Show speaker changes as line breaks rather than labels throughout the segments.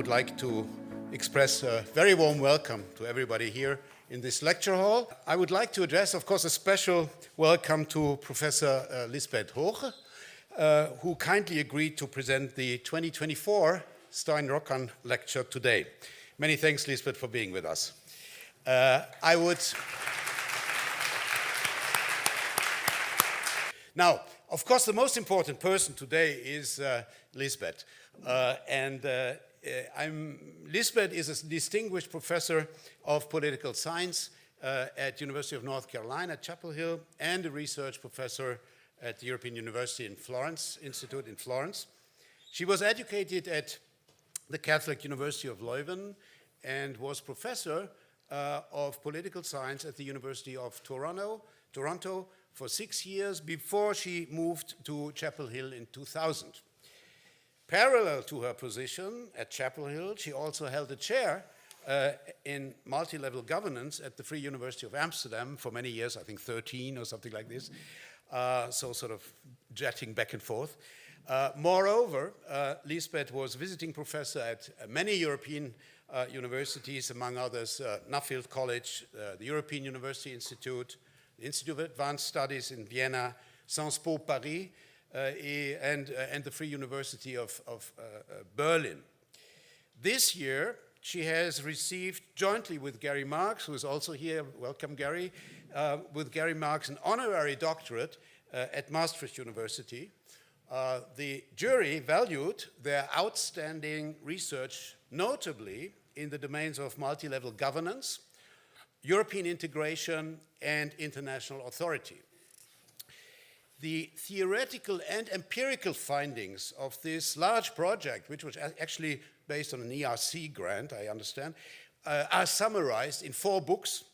would like to express a very warm welcome to everybody here in this lecture hall. I would like to address, of course, a special welcome to Professor Liesbet Hooghe, who kindly agreed to present the 2024 Stein Rokkan lecture today. Many thanks, Liesbet, for being with us. Now, of course, the most important person today is Liesbet. Liesbet is a distinguished professor of political science at University of North Carolina, Chapel Hill, and a research professor at the European University in Florence, Institute in Florence. She was educated at the Catholic University of Leuven and was professor of political science at the University of Toronto for 6 years before she moved to Chapel Hill in 2000. Parallel to her position at Chapel Hill, she also held a chair in multi-level governance at the Free University of Amsterdam for many years, I think 13 or something like this, so sort of jetting back and forth. Moreover, Liesbet was visiting professor at many European universities, among others Nuffield College, the European University Institute, the Institute of Advanced Studies in Vienna, Sciences Po Paris, and the Free University of Berlin. This year, she has received, jointly with Gary Marks, who is also here, welcome Gary, with Gary Marks, an honorary doctorate at Maastricht University. The jury valued their outstanding research, notably in the domains of multi-level governance, European integration, and international authority. The theoretical and empirical findings of this large project, which was actually based on an ERC grant, I understand, are summarized in 4 books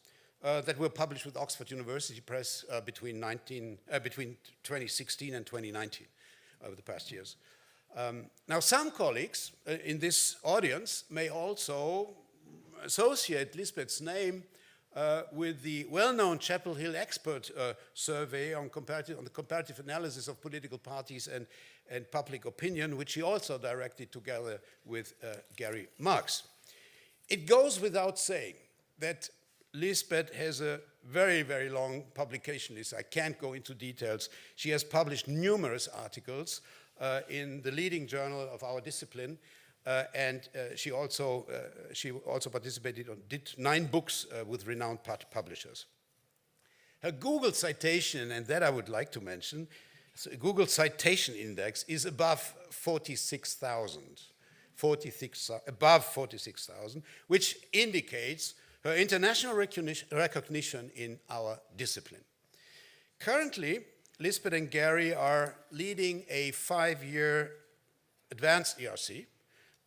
that were published with Oxford University Press between 2016 and 2019, over the past years. Now, some colleagues in this audience may also associate Liesbet's name with the well-known Chapel Hill expert survey on the comparative analysis of political parties and public opinion, which he also directed together with Gary Marks. It goes without saying that Liesbet has a very, very long publication list. I can't go into details. She has published numerous articles in the leading journal of our discipline, and she also participated did 9 books with renowned publishers. Her Google citation, and that I would like to mention, Google citation index is above 46,000, above 46,000, which indicates her international recognition in our discipline. Currently, Liesbet and Gary are leading a 5-year advanced ERC,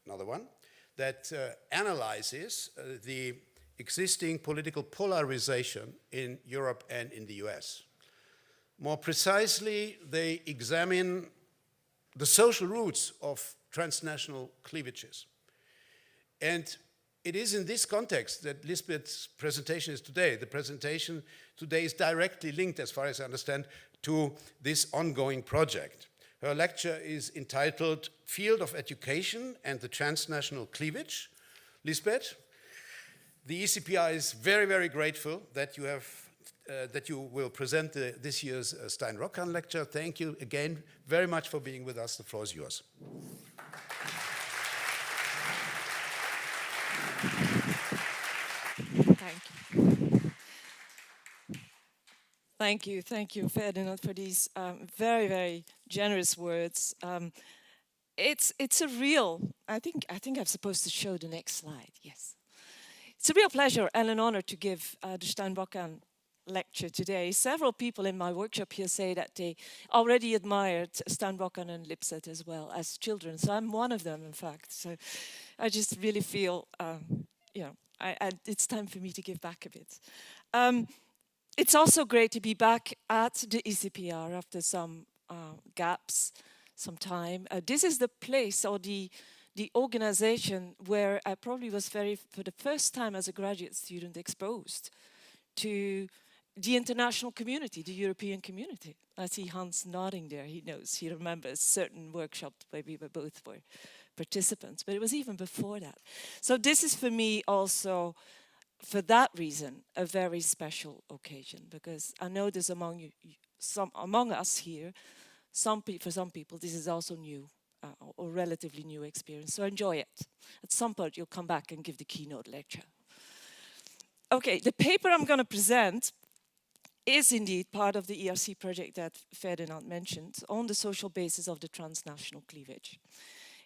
another one, that analyzes the existing political polarization in Europe and in the US. More precisely, they examine the social roots of transnational cleavages. And it is in this context that Liesbet's presentation is today. The presentation today is directly linked, as far as I understand, to this ongoing project. Her lecture is entitled Field of Education and the Transnational Cleavage. Liesbet, the ECPR is very, very grateful that you will present this year's Stein Rokkan lecture. Thank you again very much for being with us. The floor is yours.
Thank you, Ferdinand, for these very, very generous words. It's a real, I think I'm supposed to show the next slide, yes. It's a real pleasure and an honor to give the Stein Rokkan lecture today. Several people in my workshop here say that they already admired Stein Rokkan and Liesbet as well as children. So I'm one of them, in fact. So I just really feel, it's time for me to give back a bit. It's also great to be back at the ECPR after some gaps, some time. This is the place or the organization where I probably was for the first time as a graduate student, exposed to the international community, the European community. I see Hans nodding there. He knows, he remembers certain workshops where we both were participants, but it was even before that. So this is for me also, for that reason, a very special occasion, because I know there's among you, among us here, for some people, this is also new or relatively new experience. So enjoy it. At some point, you'll come back and give the keynote lecture. Okay, the paper I'm going to present is indeed part of the ERC project that Ferdinand mentioned on the social basis of the transnational cleavage.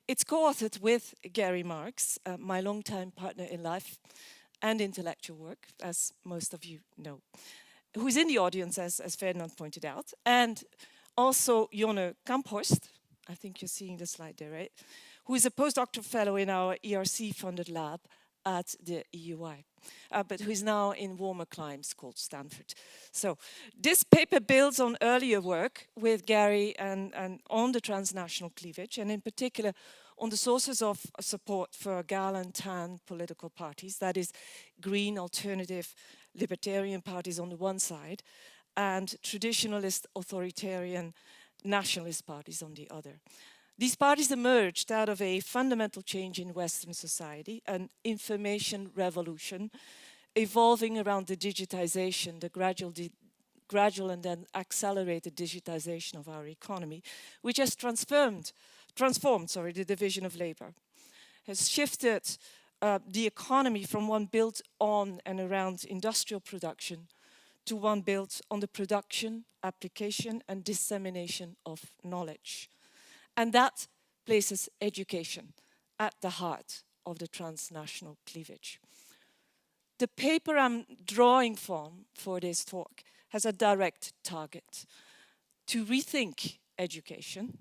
It's co-authored with Gary Marks, my longtime partner in life and intellectual work, as most of you know, who's in the audience, as Ferdinand pointed out, and also Jonne Kamphorst, I think you're seeing the slide there, right? Who is a postdoctoral fellow in our ERC-funded lab at the EUI, but who is now in warmer climes called Stanford. So this paper builds on earlier work with Gary and on the transnational cleavage, and in particular on the sources of support for Gal and Tan political parties, that is green, alternative, libertarian parties on the one side, and traditionalist, authoritarian, nationalist parties on the other. These parties emerged out of a fundamental change in Western society, an information revolution evolving around the digitization, the gradual and then accelerated digitization of our economy, which has transformed the division of labor, has shifted the economy from one built on and around industrial production to one built on the production, application, and dissemination of knowledge. And that places education at the heart of the transnational cleavage. The paper I'm drawing from for this talk has a direct target: to rethink education.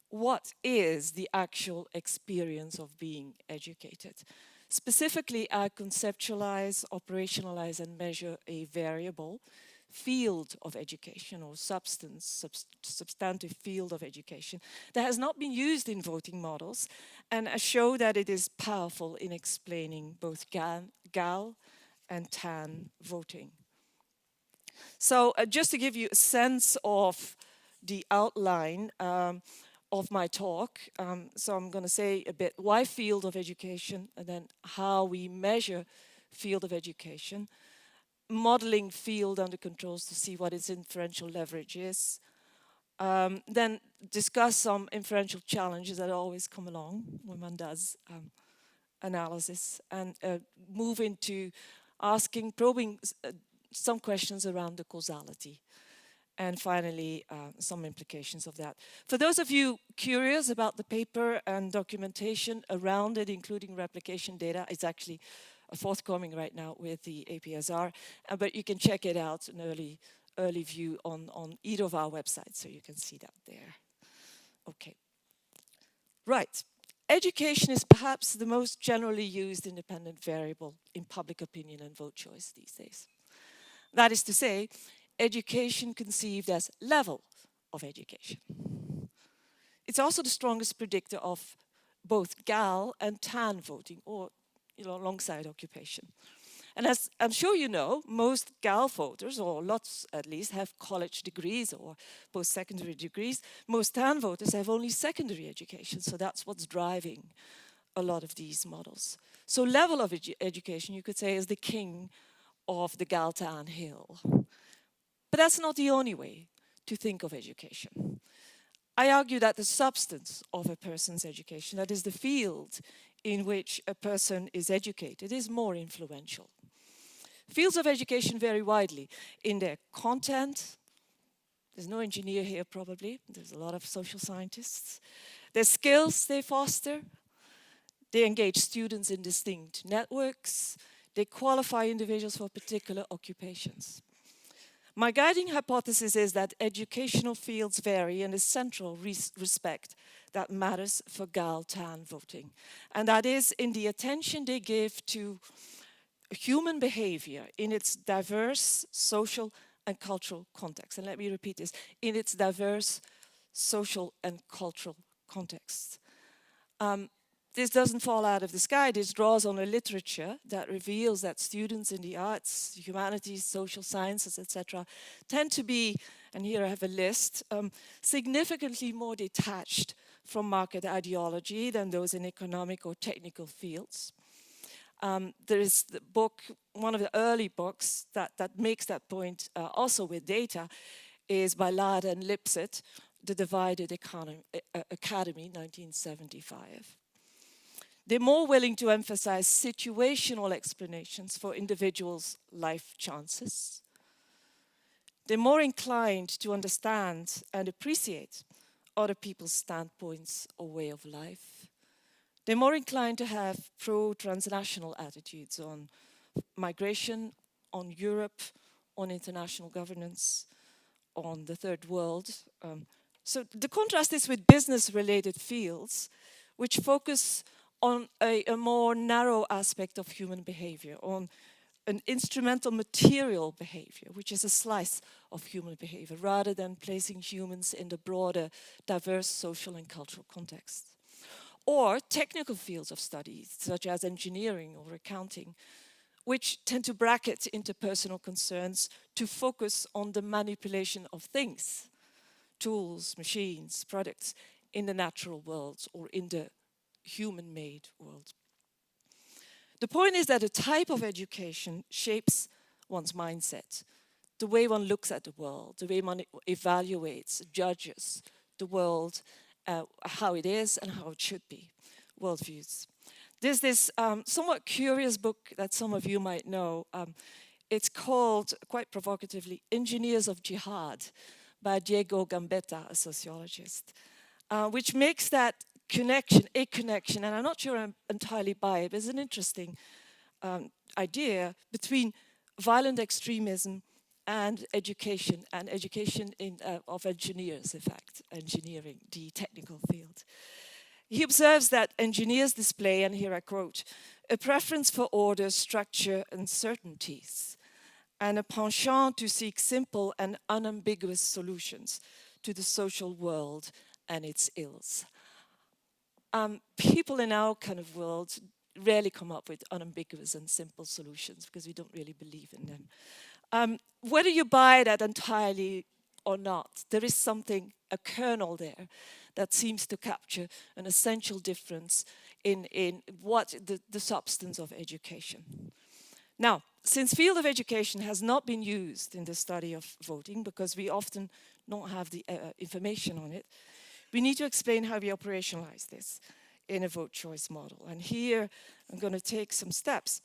What is the actual experience of being educated? Specifically, I conceptualize, operationalize, and measure a variable field of education, or substantive field of education, that has not been used in voting models, and I show that it is powerful in explaining both Gal and Tan voting. So just to give you a sense of the outline of my talk, so I'm going to say a bit why field of education, and then how we measure field of education, modeling field under controls to see what its inferential leverage is, then discuss some inferential challenges that always come along when one does analysis, and move into probing some questions around the causality, and finally some implications of that. For those of you curious about the paper and documentation around it, including replication data, it's actually forthcoming right now with the APSR, but you can check it out, an early view on either of our websites, so you can see that there. Okay. Right. Education is perhaps the most generally used independent variable in public opinion and vote choice these days. That is to say, education conceived as level of education. It's also the strongest predictor of both Gal and Tan voting, or alongside occupation. And as I'm sure you know, most Gal voters, or lots at least, have college degrees or post-secondary degrees. Most Tan voters have only secondary education, so that's what's driving a lot of these models. So level of education, you could say, is the king of the Gal-Tan hill. But that's not the only way to think of education. I argue that the substance of a person's education, that is the field in which a person is educated, is more influential. Fields of education vary widely in their content. There's no engineer here probably, there's a lot of social scientists. Their skills they foster, they engage students in distinct networks, they qualify individuals for particular occupations. My guiding hypothesis is that educational fields vary in a central respect that matters for Gal-Tan voting, and that is in the attention they give to human behavior in its diverse social and cultural context. And let me repeat this, in its diverse social and cultural contexts. This doesn't fall out of the sky. This draws on a literature that reveals that students in the arts, humanities, social sciences, etc., tend to be and here I have a list, significantly more detached from market ideology than those in economic or technical fields. There is the book, one of the early books that makes that point also with data, is by Lade and Liesbet, The Divided Academy, 1975. They're more willing to emphasize situational explanations for individuals' life chances. They're more inclined to understand and appreciate other people's standpoints or way of life. They're more inclined to have pro-transnational attitudes on migration, on Europe, on international governance, on the third world. So the contrast is with business-related fields, which focus on a more narrow aspect of human behavior, on an instrumental material behavior, which is a slice of human behavior, rather than placing humans in the broader, diverse social and cultural context. Or technical fields of study, such as engineering or accounting, which tend to bracket interpersonal concerns to focus on the manipulation of things, tools, machines, products, in the natural world or in the human-made world. The point is that a type of education shapes one's mindset, the way one looks at the world, the way one evaluates, judges the world, how it is and how it should be, worldviews. There's this somewhat curious book that some of you might know. It's called, quite provocatively, Engineers of Jihad by Diego Gambetta, a sociologist, which makes that connection, and I'm not sure I'm entirely by it, but it's an interesting idea between violent extremism and education of engineers, in fact, engineering, the technical field. He observes that engineers display, and here I quote, a preference for order, structure, and certainties, and a penchant to seek simple and unambiguous solutions to the social world and its ills. People in our kind of world rarely come up with unambiguous and simple solutions because we don't really believe in them. Whether you buy that entirely or not, there is something, a kernel there, that seems to capture an essential difference in what the substance of education. Now, since field of education has not been used in the study of voting because we often don't have the information on it, we need to explain how we operationalize this in a vote choice model. And here I'm going to take some steps.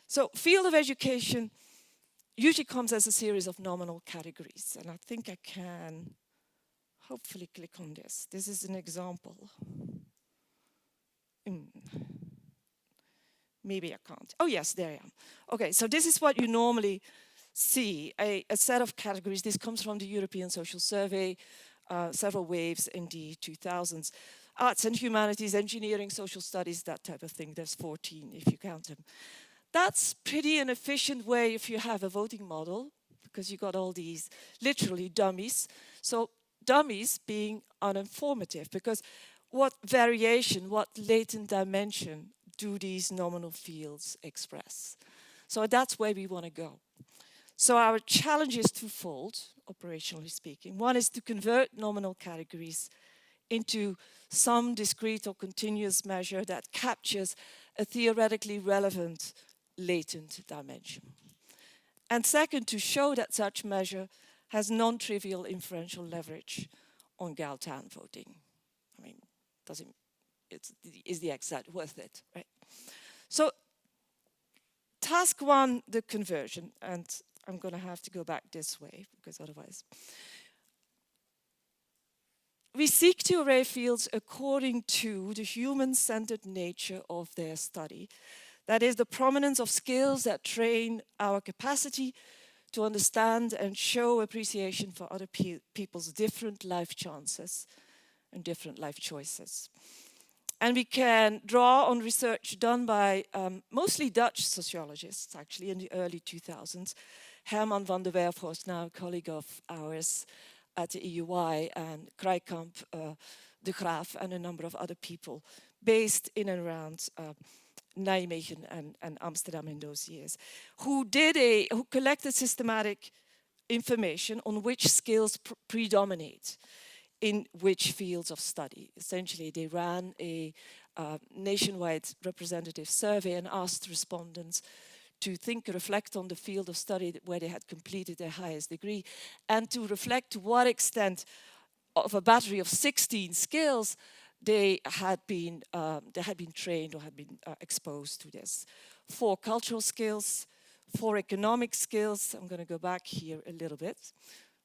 So field of education usually comes as a series of nominal categories. And I think I can hopefully click on this. This is an example. Maybe I can't. Oh yes, there I am. Okay, so this is what you normally see, a set of categories. This comes from the European Social Survey, several waves in the 2000s. Arts and humanities, engineering, social studies, that type of thing. There's 14 if you count them. That's pretty an efficient way if you have a voting model, because you got all these literally dummies. So dummies being uninformative, because what variation, what latent dimension do these nominal fields express? So that's where we want to go. So our challenge is twofold, operationally speaking. One is to convert nominal categories into some discrete or continuous measure that captures a theoretically relevant latent dimension. And second, to show that such measure has non-trivial inferential leverage on Galtan voting. I mean, is the exercise worth it, right? So, task one, the conversion, and I'm going to have to go back this way because otherwise. We seek to array fields according to the human-centered nature of their study. That is, the prominence of skills that train our capacity to understand and show appreciation for other people's different life chances and different life choices. And we can draw on research done by mostly Dutch sociologists, actually, in the early 2000s. Herman van der Werfhorst, now a colleague of ours at the EUI, and Krijkamp, de Graaf, and a number of other people based in and around Nijmegen and Amsterdam in those years, who collected systematic information on which skills predominate in which fields of study. Essentially, they ran a nationwide representative survey and asked respondents to think, reflect on the field of study where they had completed their highest degree, and to reflect to what extent of a battery of 16 skills they had been trained or had been exposed to this. 4 cultural skills, 4 economic skills. I'm going to go back here a little bit.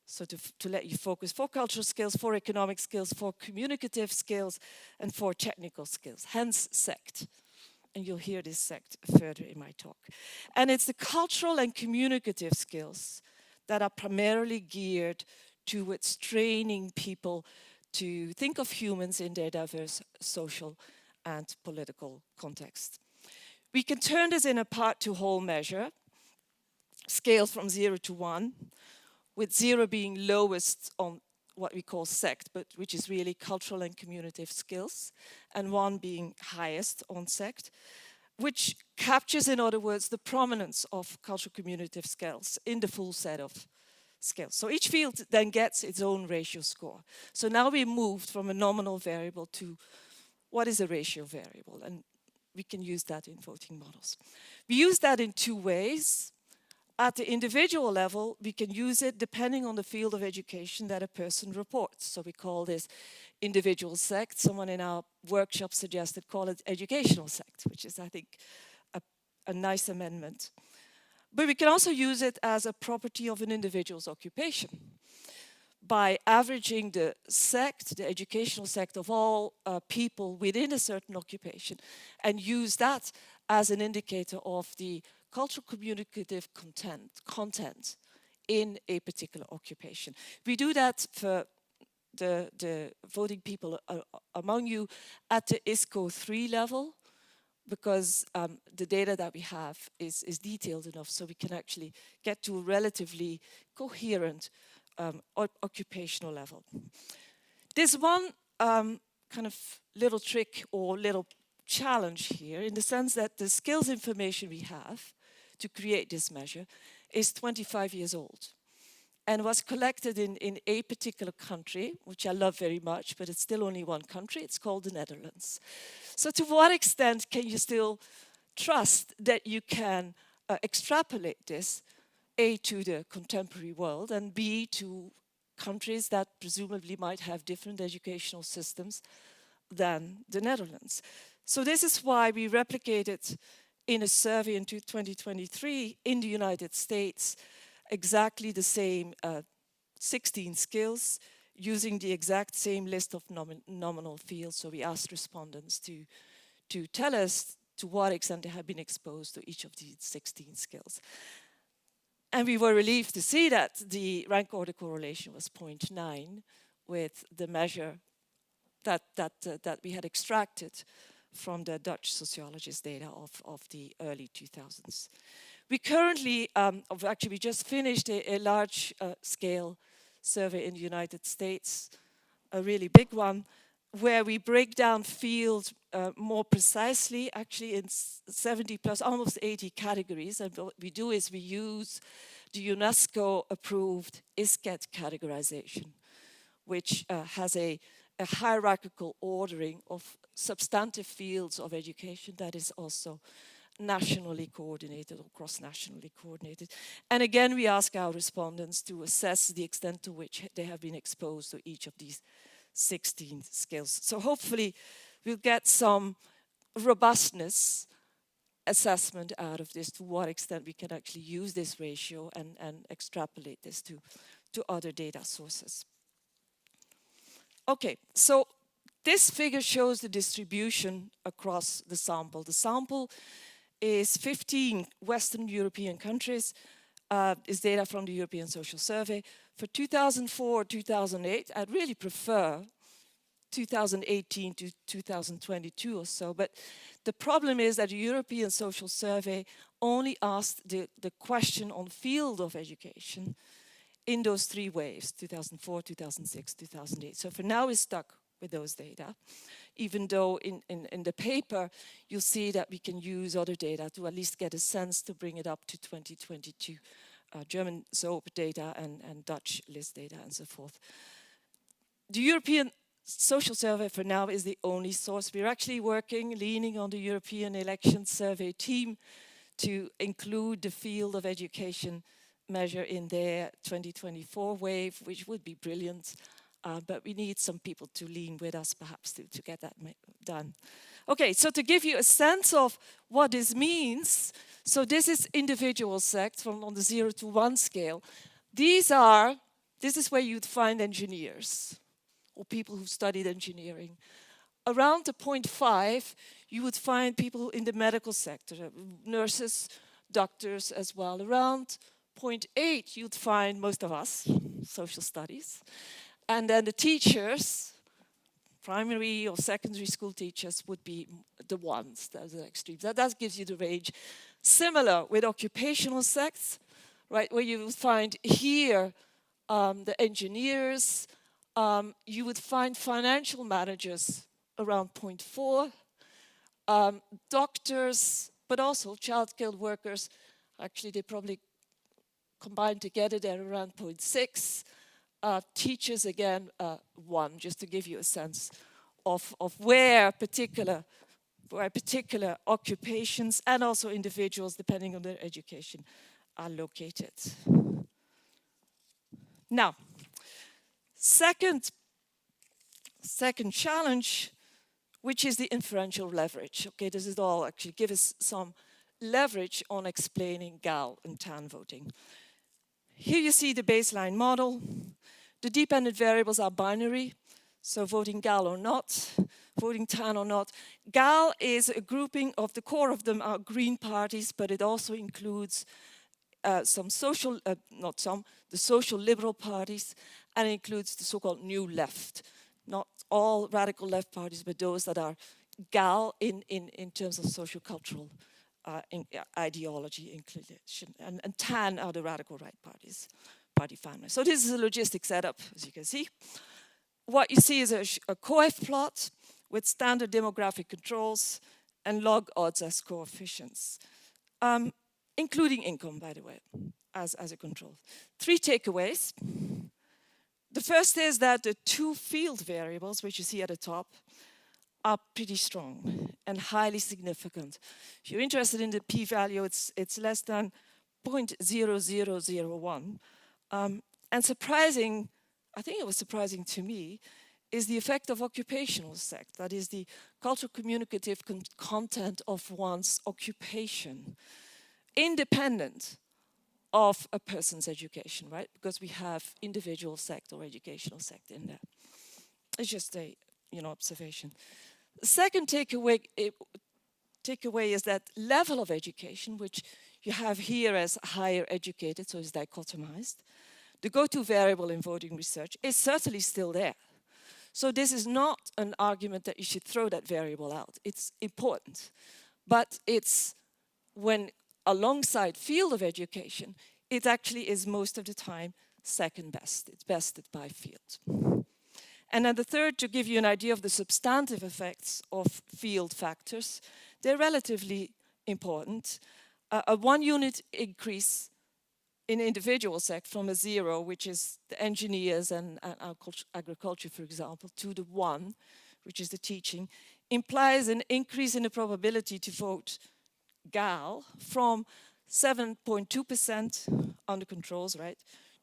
So to let you focus, 4 cultural skills, 4 economic skills, 4 communicative skills, and 4 technical skills, hence SECT. And you'll hear this SECT further in my talk. And it's the cultural and communicative skills that are primarily geared towards training people to think of humans in their diverse social and political context. We can turn this in a part-to-whole measure, scales from 0 to 1, with 0 being lowest on what we call SECT, but which is really cultural and communicative skills, and 1 being highest on SECT, which captures, in other words, the prominence of cultural communicative skills in the full set of skills. So each field then gets its own ratio score. So now we moved from a nominal variable to what is a ratio variable, and we can use that in voting models. We use that in 2 ways. At the individual level, we can use it depending on the field of education that a person reports. So we call this individual SECT. Someone in our workshop suggested call it educational SECT, which is, I think, a nice amendment. But we can also use it as a property of an individual's occupation by averaging the SECT, the educational SECT of all people within a certain occupation, and use that as an indicator of the cultural communicative content in a particular occupation. We do that for the voting people among you at the ISCO 3 level, because the data that we have is detailed enough so we can actually get to a relatively coherent occupational level. There's one kind of little trick or little challenge here, in the sense that the skills information we have to create this measure is 25 years old and was collected in a particular country, which I love very much, but it's still only one country. It's called the Netherlands. So to what extent can you still trust that you can extrapolate this, A, to the contemporary world, and B, to countries that presumably might have different educational systems than the Netherlands? So this is why we replicated in a survey in 2023 in the United States exactly the same 16 skills using the exact same list of nominal fields. So we asked respondents to tell us to what extent they have been exposed to each of these 16 skills. And we were relieved to see that the rank order correlation was 0.9 with the measure that we had extracted from the Dutch sociologist data of the early 2000s. We currently, we just finished a large scale survey in the United States, a really big one, where we break down fields more precisely, actually in 70 plus, almost 80 categories. And what we do is we use the UNESCO approved ISCET categorization, which has a hierarchical ordering of substantive fields of education that is also nationally coordinated or cross-nationally coordinated. And again, we ask our respondents to assess the extent to which they have been exposed to each of these 16 skills. So hopefully we'll get some robustness assessment out of this, to what extent we can actually use this ratio and extrapolate this to other data sources. Okay, so this figure shows the distribution across the sample. The sample is 15 Western European countries, is data from the European Social Survey. For 2004, 2008, I'd really prefer 2018 to 2022 or so, but the problem is that the European Social Survey only asked the question on field of education in those 3 waves, 2004, 2006, 2008. So for now, we're stuck with those data, even though in the paper, you'll see that we can use other data to at least get a sense to bring it up to 2022 German ZOOP data and Dutch list data and so forth. The European Social Survey for now is the only source. We're actually leaning on the European Election Survey team to include the field of education measure in their 2024 wave, which would be brilliant. But we need some people to lean with us perhaps to get that done. Okay, so to give you a sense of what this means, so this is individual sect on the 0 to 1 scale. This is where you'd find engineers or people who studied engineering. Around the 0.5, you would find people in the medical sector, nurses, doctors as well. Around 0.8, you'd find most of us, social studies. And then the teachers, primary or secondary school teachers, would be the ones, those are the extremes. That gives you the range. Similar with occupational sects, right, where you would find here the engineers, you would find financial managers around 0.4, doctors, but also child-care workers. Actually, they probably combined together, they're around 0.6. Teachers, again, 1, just to give you a sense of where particular occupations and also individuals, depending on their education, are located. Now, second challenge, which is the inferential leverage. Okay, this is all actually give us some leverage on explaining GAL and TAN voting. Here you see the baseline model. The dependent variables are binary, so voting GAL or not, voting TAN or not. GAL is a grouping of the core of them are green parties, but it also includes the social liberal parties, and it includes the so-called new left. Not all radical left parties, but those that are GAL in terms of social-cultural ideology inclination. And TAN are the radical right party family. So this is a logistic setup, as you can see. What you see is a coef plot with standard demographic controls and log odds as coefficients, including income, by the way, as a control. 3 takeaways. The first is that the 2 field variables, which you see at the top, are pretty strong and highly significant. If you're interested in the p-value, it's less than 0.0001. And surprising, I think it was surprising to me, is the effect of occupational sect. That is the cultural communicative content of one's occupation, independent of a person's education, right? Because we have individual sect or educational sect in there. It's just a observation. The second takeaway is that level of education, which you have here as higher educated, so it's dichotomized. The go-to variable in voting research is certainly still there. So this is not an argument that you should throw that variable out. It's important, but it's when alongside field of education, it actually is most of the time second best. It's bested by field. And then the third, to give you an idea of the substantive effects of field factors, they're relatively important. A 1 unit increase in individual sect from a 0, which is the engineers and agriculture, for example, to the 1, which is the teaching, implies an increase in the probability to vote GAL from 7.2% on the controls, right,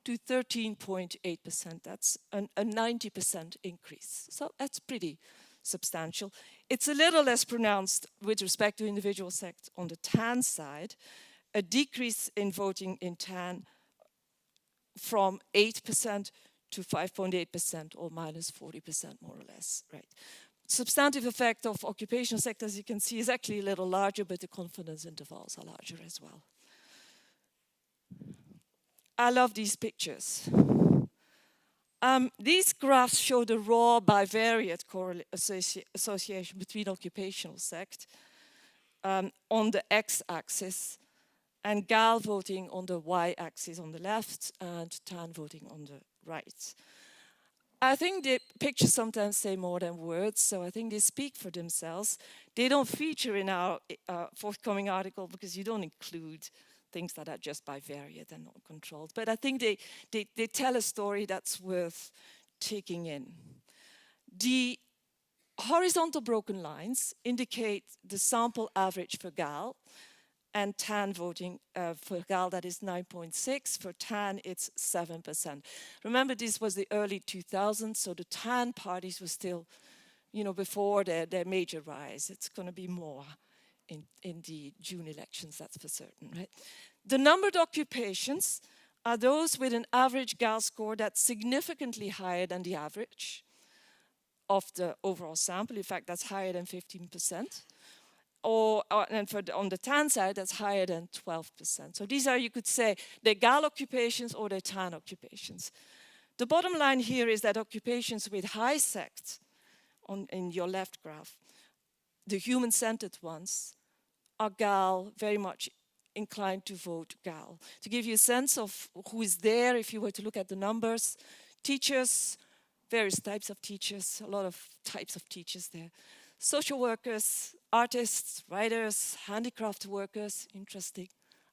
to 13.8%. That's a 90% increase. So that's pretty substantial. It's a little less pronounced with respect to individual sect on the TAN side, a decrease in voting in TAN from 8% to 5.8% or minus 40% more or less, right? Substantive effect of occupational sector, as you can see, is actually a little larger, but the confidence intervals are larger as well. I love these pictures. These graphs show the raw bivariate association between occupational sect on the x-axis and GAL voting on the y-axis on the left and TAN voting on the right. I think the pictures sometimes say more than words, so I think they speak for themselves. They don't feature in our forthcoming article because you don't include things that are just bivariate and not controlled. But I think they tell a story that's worth taking in. The horizontal broken lines indicate the sample average for GAL, and TAN voting for GAL, that is 9.6. For TAN, it's 7%. Remember, this was the early 2000s, so the TAN parties were still, before their major rise. It's going to be more in the June elections, that's for certain, right? The numbered occupations are those with an average GAL score that's significantly higher than the average of the overall sample. In fact, that's higher than 15%. And on the TAN side, that's higher than 12%. So these are, you could say, the GAL occupations or the TAN occupations. The bottom line here is that occupations with high sect, in your left graph, the human-centered ones, are GAL, very much inclined to vote GAL. To give you a sense of who is there, if you were to look at the numbers, teachers, various types of teachers, a lot of types of teachers there. Social workers, artists, writers, handicraft workers, interesting,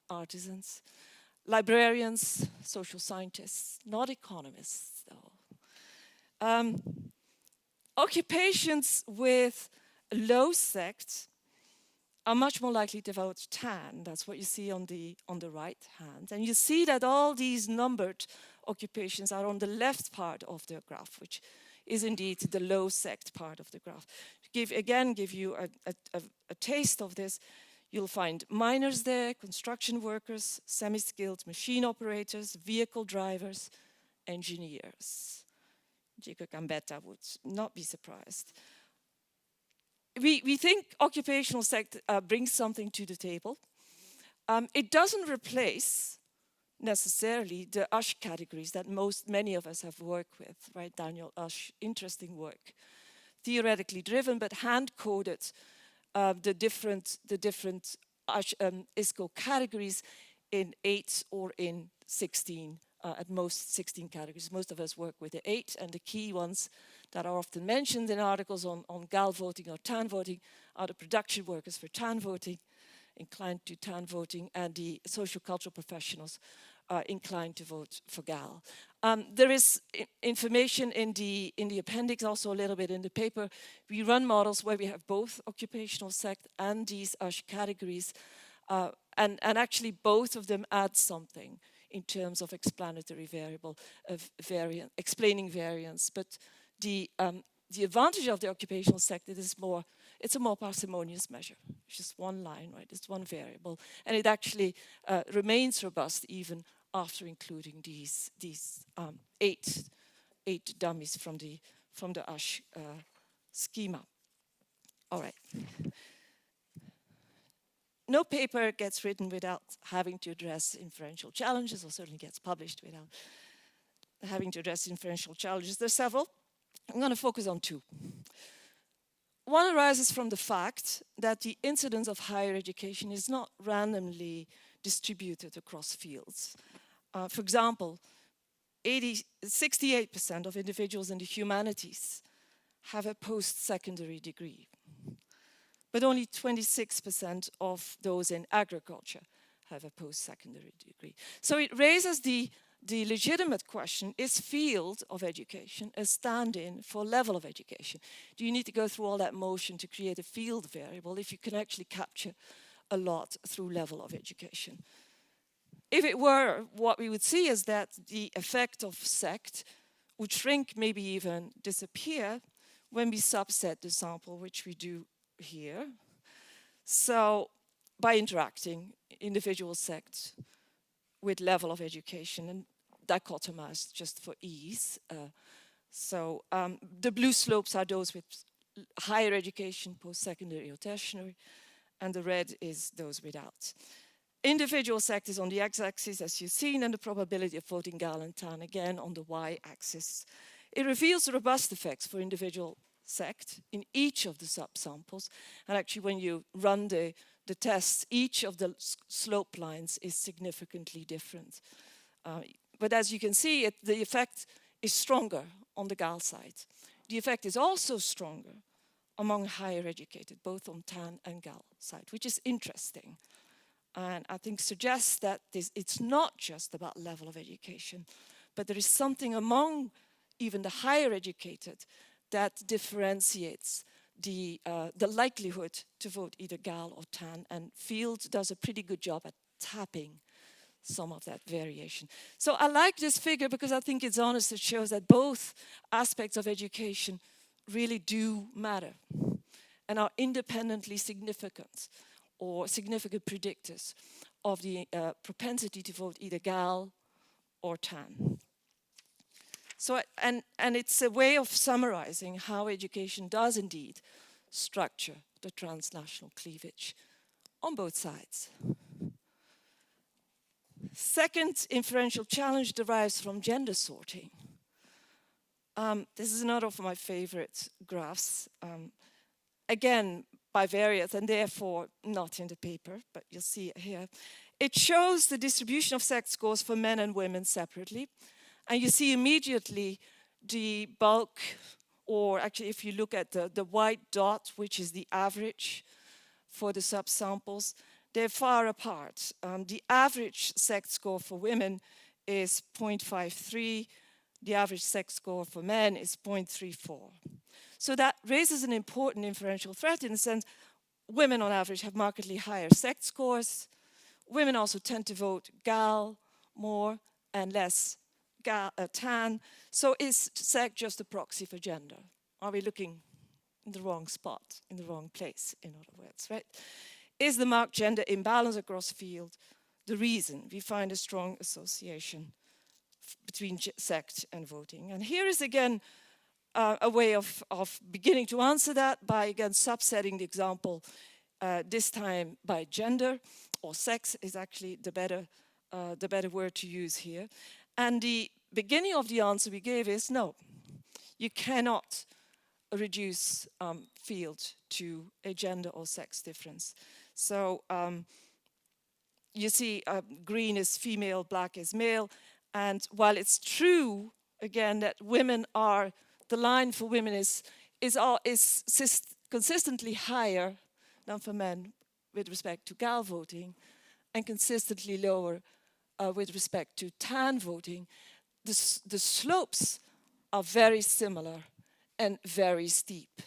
artisans, librarians, social scientists, not economists though. Occupations with low sect are much more likely to vote TAN. That's what you see on the right hand. And you see that all these numbered occupations are on the left part of the graph, which is indeed the low sect part of the graph. To give you a taste of this, you'll find miners there, construction workers, semi-skilled machine operators, vehicle drivers, engineers. Jacob Gambetta would not be surprised. We think occupational sect brings something to the table. It doesn't replace necessarily the USH categories that many of us have worked with, right? Daniel USH, interesting work. Theoretically driven, but hand-coded the different USH, ISCO categories in 8 or in 16, at most 16 categories. Most of us work with the 8, and the key ones that are often mentioned in articles on GAL voting or TAN voting are the production workers for TAN voting, inclined to TAN voting, and the social cultural professionals inclined to vote for GAL. There is information in the appendix, also a little bit in the paper. We run models where we have both occupational sect and these USH categories, and actually both of them add something in terms of explanatory variable, of explaining variance. But the advantage of the occupational sect is it's a more parsimonious measure. It's just one line, right? It's one variable, and it actually remains robust even after including these 8 dummies from the USH schema. All right. No paper gets written without having to address inferential challenges, or certainly gets published without having to address inferential challenges. There's several. I'm going to focus on 2. One arises from the fact that the incidence of higher education is not randomly distributed across fields. For example, 68% of individuals in the humanities have a post-secondary degree, but only 26% of those in agriculture have a post-secondary degree. So it raises the legitimate question, is field of education a stand-in for level of education? Do you need to go through all that motion to create a field variable if you can actually capture a lot through level of education? If it were, what we would see is that the effect of sect would shrink, maybe even disappear, when we subset the sample, which we do here. So by interacting individual sects with level of education and dichotomized just for ease. The blue slopes are those with higher education, post-secondary or tertiary, and the red is those without. Individual sect is on the x-axis, as you've seen, and the probability of voting GAL and TAN again on the y-axis. It reveals robust effects for individual sect in each of the subsamples, and actually when you run the tests, each of the slope lines is significantly different. But as you can see, the effect is stronger on the GAL side. The effect is also stronger among higher educated, both on TAN and GAL side, which is interesting. and I think suggests that it's not just about level of education, but there is something among even the higher educated that differentiates the likelihood to vote either gal or tan, and Field does a pretty good job at tapping some of that variation. So I like this figure because I think it's honest. It shows that both aspects of education really do matter and are independently significant or significant predictors of the propensity to vote either gal or tan. So, and it's a way of summarizing how education does indeed structure the transnational cleavage on both sides. Second inferential challenge derives from gender sorting. This is another of my favorite graphs. Again, bivariate and therefore not in the paper, but you'll see it here. It shows the distribution of sex scores for men and women separately. And you see immediately the bulk, or actually if you look at the white dot, which is the average for the subsamples, they're far apart. The average sex score for women is 0.53. The average sex score for men is 0.34. So that raises an important inferential threat in the sense women on average have markedly higher sex scores. Women also tend to vote gal more and less tan. So is sex just a proxy for gender? Are we looking in the wrong spot, in the wrong place, in other words, right? Is the marked gender imbalance across field the reason we find a strong association between sex and voting? And here is again a way of beginning to answer that by again subsetting the example, this time by gender, or sex is actually the better word to use here. And the beginning of the answer we gave is no, you cannot reduce field to a gender or sex difference. So you see green is female, black is male. And while it's true, again, that women are, the line for women is consistently higher than for men with respect to gal voting and consistently lower with respect to tan voting, the slopes are very similar and very steep.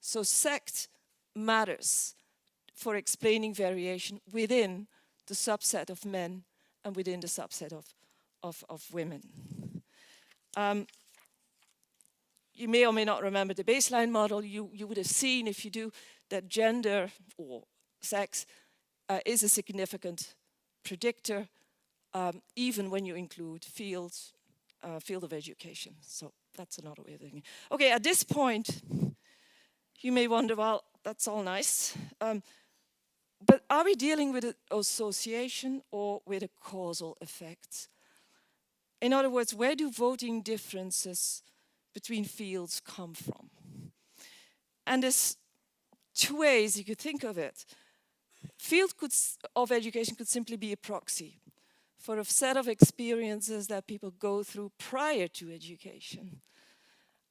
So sex matters for explaining variation within the subset of men and within the subset of women. You may or may not remember the baseline model. You would have seen, if you do, that gender or sex is a significant predictor, even when you include field of education. So that's another way of thinking. Okay, at this point, you may wonder, well, that's all nice. But are we dealing with an association or with a causal effect? In other words, where do voting differences between fields come from? And there's two ways you could think of it. Field of education could simply be a proxy for a set of experiences that people go through prior to education,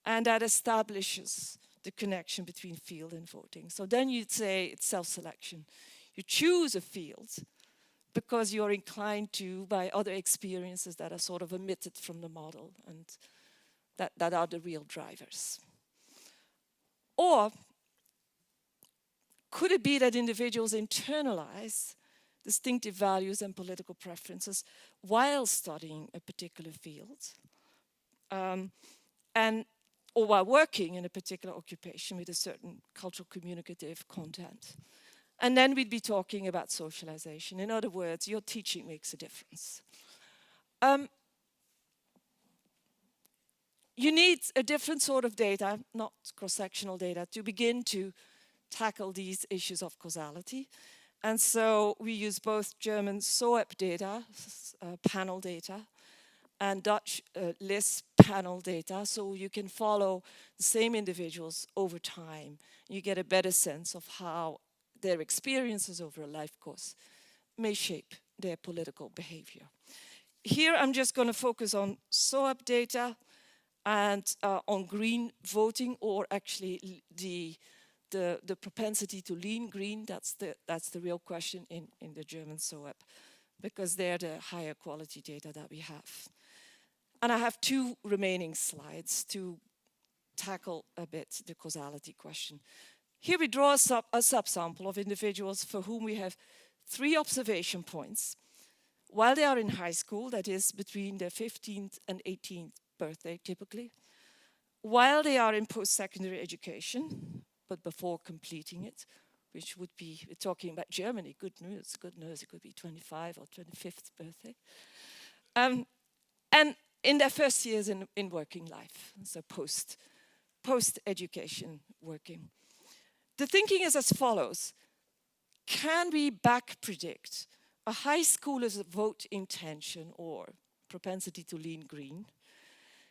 and that establishes the connection between field and voting. So then you'd say it's self-selection. You choose a field because you're inclined to by other experiences that are sort of omitted from the model and that are the real drivers. Or could it be that individuals internalize distinctive values and political preferences while studying a particular field, or while working in a particular occupation with a certain cultural communicative content? And then we'd be talking about socialization. In other words, your teaching makes a difference. You need a different sort of data, not cross-sectional data, to begin to tackle these issues of causality. And so we use both German SOEP data, panel data, and Dutch Liesbet panel data, so you can follow the same individuals over time. You get a better sense of how their experiences over a life course may shape their political behavior. Here I'm just going to focus on SOEP data and on green voting, or actually the the propensity to lean green, that's the real question in the German SOAP, because they're the higher quality data that we have. And I have 2 remaining slides to tackle a bit the causality question. Here we draw a subsample of individuals for whom we have 3 observation points while they are in high school, that is between their 15th and 18th birthday typically, while they are in post-secondary education, but before completing it, which would be, we're talking about Germany, good news, it could be 25 or 25th birthday. And in their first years in working life, so post-education working. The thinking is as follows. Can we back predict a high schooler's vote intention or propensity to lean green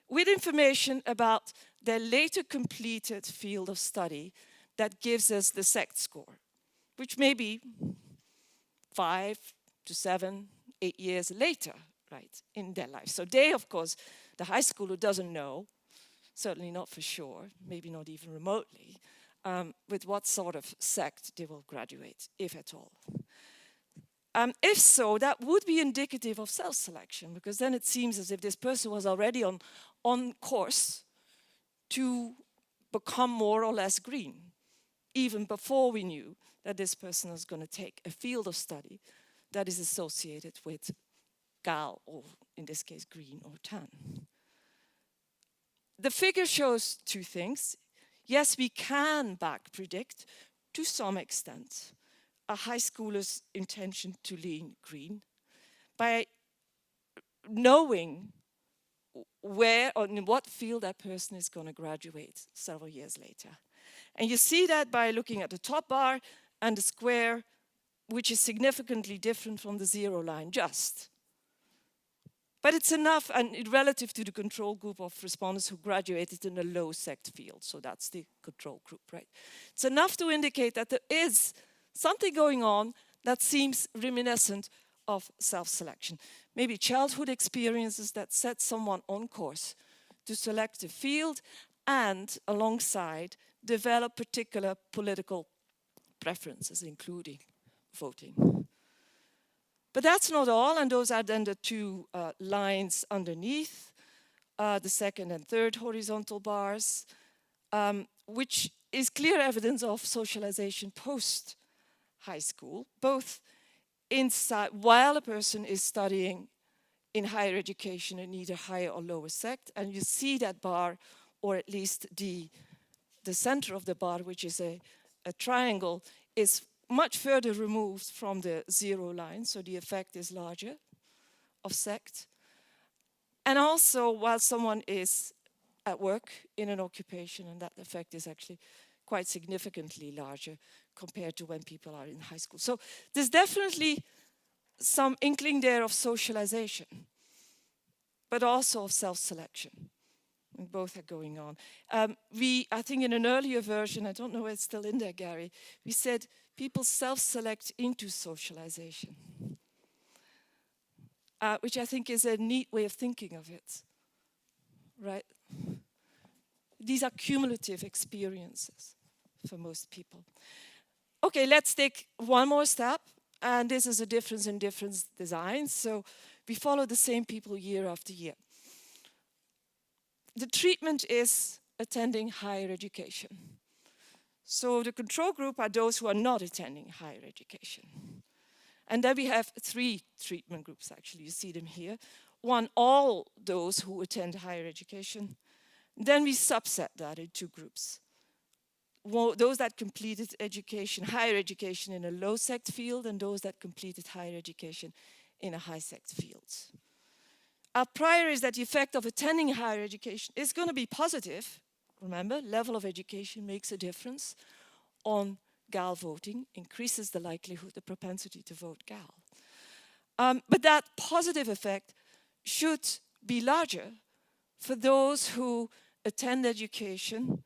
with information about their later completed field of study that gives us the SECT score, which may be 5 to 7, 8 years later, right, in their life. So they, of course, the high schooler doesn't know, certainly not for sure, maybe not even remotely, with what sort of SECT they will graduate, if at all. If so, that would be indicative of self-selection, because then it seems as if this person was already on course to become more or less green, even before we knew that this person was going to take a field of study that is associated with GAL, or in this case, green or tan. The figure shows 2 things. Yes, we can back predict, to some extent, a high schooler's intention to lean green by knowing where or in what field that person is going to graduate several years later. And you see that by looking at the top bar and the square, which is significantly different from the 0 line, just. But it's enough, and relative to the control group of respondents who graduated in a low SECT field, so that's the control group, right? It's enough to indicate that there is something going on that seems reminiscent of self-selection. Maybe childhood experiences that set someone on course to select a field and, alongside, develop particular political preferences, including voting. But that's not all, and those are then the 2 lines underneath, the second and third horizontal bars, which is clear evidence of socialization post-high school, both inside, while a person is studying in higher education in either higher or lower SECT, and you see that bar, or at least the center of the bar, which is a triangle, is much further removed from the 0 line, so the effect is larger of SECT. And also, while someone is at work in an occupation, and that effect is actually quite significantly larger compared to when people are in high school. So there's definitely some inkling there of socialization, but also of self-selection. And both are going on. I think in an earlier version, I don't know if it's still in there, Gary, we said people self-select into socialization, which I think is a neat way of thinking of it, right? These are cumulative experiences for most people. Okay, let's take one more step, and this is a difference in different designs. So we follow the same people year after year. The treatment is attending higher education. So the control group are those who are not attending higher education. And then we have 3 treatment groups, actually. You see them here. 1, all those who attend higher education. Then we subset that in 2 groups. Those that completed education, higher education in a low SECT field, and those that completed higher education in a high SECT field. Our prior is that the effect of attending higher education is going to be positive. Remember, level of education makes a difference on GAL voting, increases the likelihood, the propensity to vote GAL. But that positive effect should be larger for those who attend education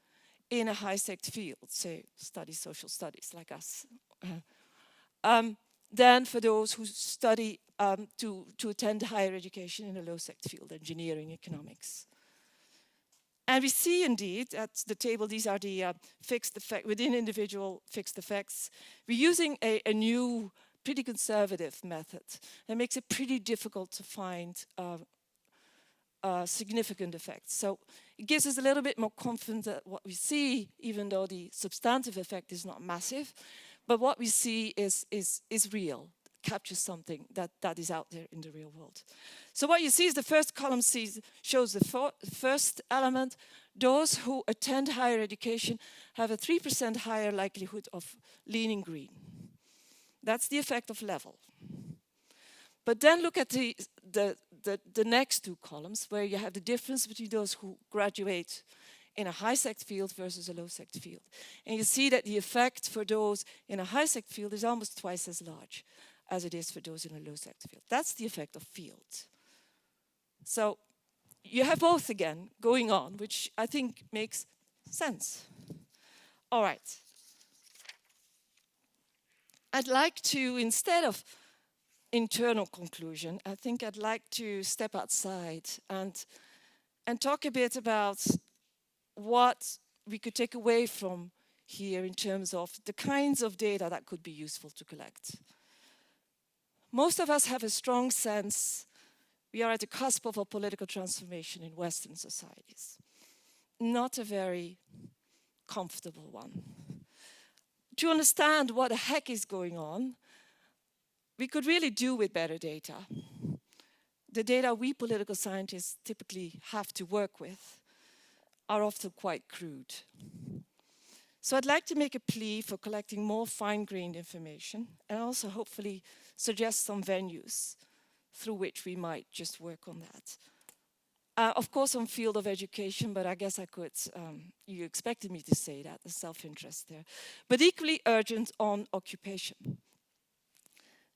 in a high SECT field, say study social studies like us, than for those who study to attend higher education in a low SECT field, engineering, economics. And we see indeed, at the table, these are the fixed effect, within individual fixed effects. We're using a new, pretty conservative method. That makes it pretty difficult to find significant effects. So it gives us a little bit more confidence that what we see, even though the substantive effect is not massive, but what we see is real, captures something that is out there in the real world. So what you see is the first column shows the first element. Those who attend higher education have a 3% higher likelihood of leaning green. That's the effect of level. But then look at the next two columns, where you have the difference between those who graduate in a high sect field versus a low sect field. And you see that the effect for those in a high sect field is almost twice as large as it is for those in a low sect field. That's the effect of field. So you have both again going on, which I think makes sense. All right. I'd like to, instead of internal conclusion, I think I'd like to step outside and talk a bit about what we could take away from here in terms of the kinds of data that could be useful to collect. Most of us have a strong sense we are at the cusp of a political transformation in Western societies. Not a very comfortable one. To understand what the heck is going on, we could really do with better data. The data we political scientists typically have to work with are often quite crude. So I'd like to make a plea for collecting more fine-grained information and also hopefully suggest some venues through which we might just work on that. Of course, on field of education, but I guess I could, you expected me to say that, the self-interest there. But equally urgent on occupation.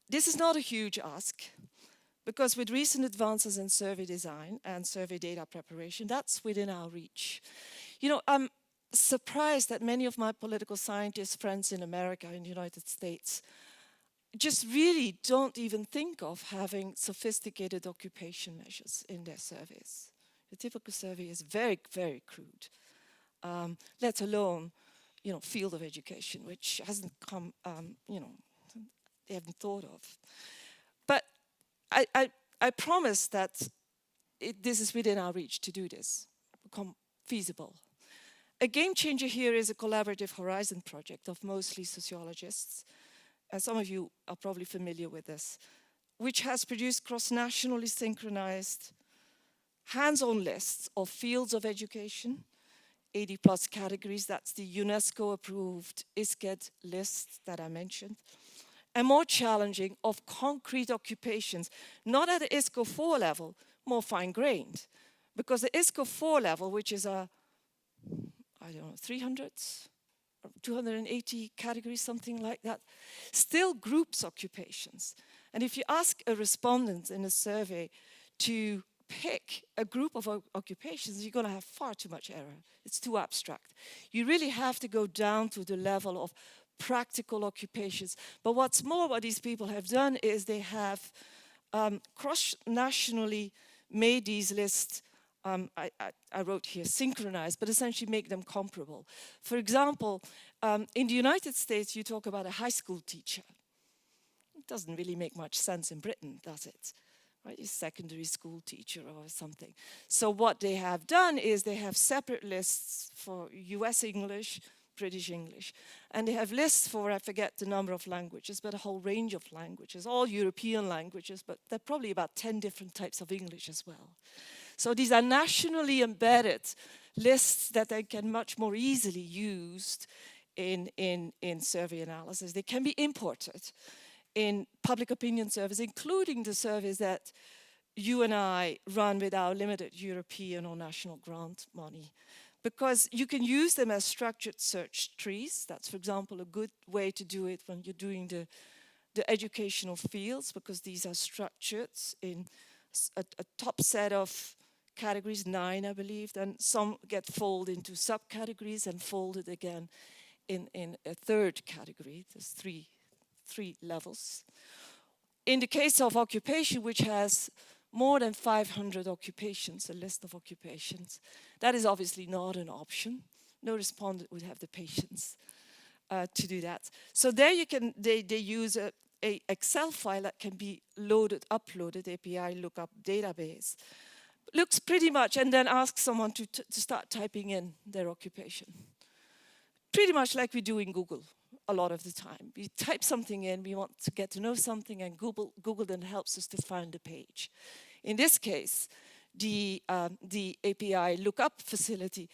This is not a huge ask, because with recent advances in survey design and survey data preparation, that's within our reach. You know, I'm surprised that many of my political scientist friends in America and the United States just really don't even think of having sophisticated occupation measures in their surveys. The typical survey is very, very crude, let alone, you know, field of education, which hasn't come, you know, they haven't thought of. But I promise that this is within our reach to do this, become feasible. A game changer here is a collaborative Horizon project of mostly sociologists, and some of you are probably familiar with this, which has produced cross-nationally synchronized hands-on lists of fields of education, 80 plus categories. That's the UNESCO-approved ISCED list that I mentioned. And more challenging, of concrete occupations, not at the ISCO 4 level, more fine-grained. Because the ISCO 4 level, which is a, I don't know, 300, 280 categories, something like that, still groups occupations. And if you ask a respondent in a survey to pick a group of occupations, you're going to have far too much error. It's too abstract. You really have to go down to the level of practical occupations. But what's more, what these people have done is they have cross-nationally made these lists. I wrote here synchronized, but essentially make them comparable. For example, in the United States, you talk about a high school teacher. It doesn't really make much sense in Britain, does it? Right? A secondary school teacher or something. So what they have done is they have separate lists for US English, British English, and they have lists for, I forget the number of languages, but a whole range of languages, all European languages, but there are probably about 10 different types of English as well. So these are nationally embedded lists that they can much more easily used in survey analysis. They can be imported in public opinion surveys, including the surveys that you and I run with our limited European or national grant money, because you can use them as structured search trees. That's, for example, a good way to do it when you're doing the educational fields, because these are structured in a top set of categories, 9, I believe, then some get folded into subcategories and folded again in a third category. There's three levels. In the case of occupation, which has more than 500 occupations, a list of occupations, That is obviously not an option. No respondent would have the patience to do that. So there you can, they use a Excel file that can be loaded, uploaded, API lookup database. Looks pretty much, and then ask someone to start typing in their occupation. Pretty much like we do in Google a lot of the time. We type something in, we want to get to know something, and Google then helps us to find the page. In this case, the API lookup facility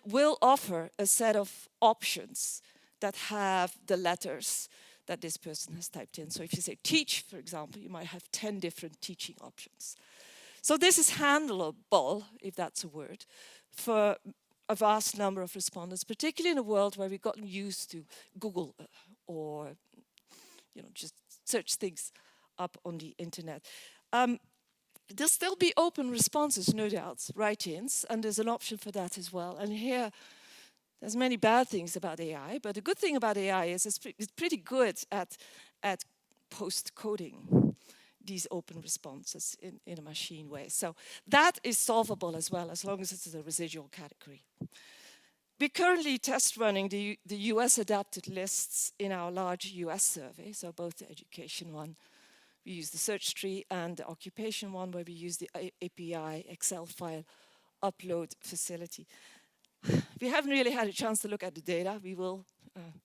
will offer a set of options that have the letters that this person has typed in. So if you say teach, for example, you might have 10 different teaching options. So this is handleable, if that's a word, for a vast number of respondents, particularly in a world where we've gotten used to Google or just search things up on the internet. There'll still be open responses, no doubt, write-ins, and there's an option for that as well. And here, there's many bad things about AI, but the good thing about AI is it's pretty good at post-coding these open responses in a machine way. So that is solvable as well, as long as it's a residual category. We're currently test running the US adapted lists in our large US survey, so both the education one, we use the search tree, and the occupation one, where we use the API Excel file upload facility. We haven't really had a chance to look at the data. We will,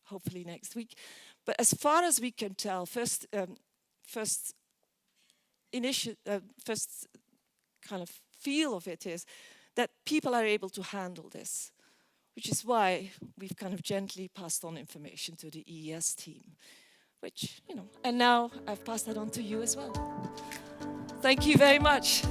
hopefully next week. But as far as we can tell, first kind of feel of it is that people are able to handle this, which is why we've kind of gently passed on information to the EES team, which, and now I've passed that on to you as well. Thank you very much.